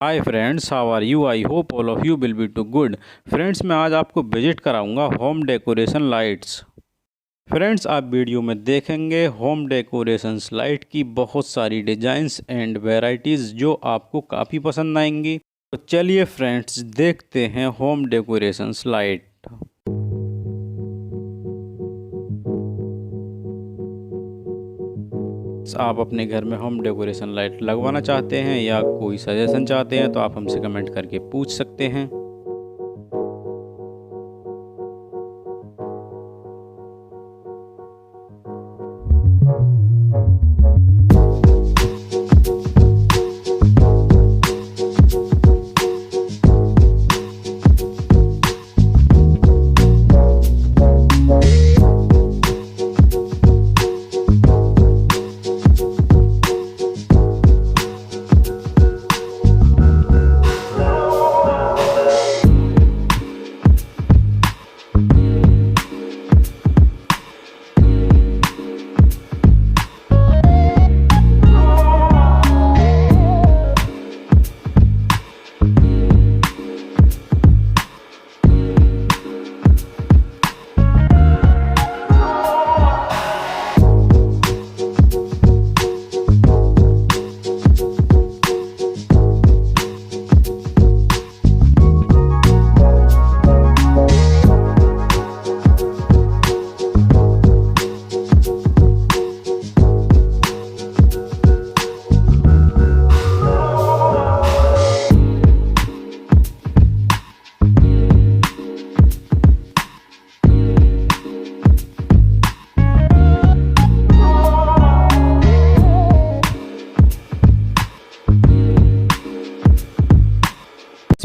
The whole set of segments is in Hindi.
Hi friends, how are you? I hope all of you will be too good. Friends, मैं आज आपको विजिट कराऊंगा होम डेकोरेशन लाइट्स। फ्रेंड्स, आप वीडियो में देखेंगे होम डेकोरेशंस लाइट की बहुत सारी डिज़ाइंस एंड वैरायटीज़ जो आपको काफ़ी पसंद आएंगी। तो चलिए फ्रेंड्स, देखते हैं होम डेकोरेशंस लाइट। आप अपने घर में होम डेकोरेशन लाइट लगवाना चाहते हैं या कोई सजेशन चाहते हैं तो आप हमसे कमेंट करके पूछ सकते हैं।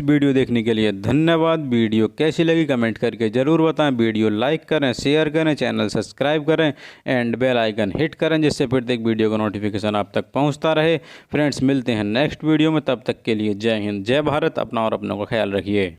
वीडियो देखने के लिए धन्यवाद। वीडियो कैसी लगी कमेंट करके ज़रूर बताएं। वीडियो लाइक करें, शेयर करें, चैनल सब्सक्राइब करें एंड बेल आइकन हिट करें जिससे प्रत्येक वीडियो का नोटिफिकेशन आप तक पहुंचता रहे। फ्रेंड्स, मिलते हैं नेक्स्ट वीडियो में, तब तक के लिए जय हिंद, जय भारत। अपना और अपनों का ख्याल रखिए।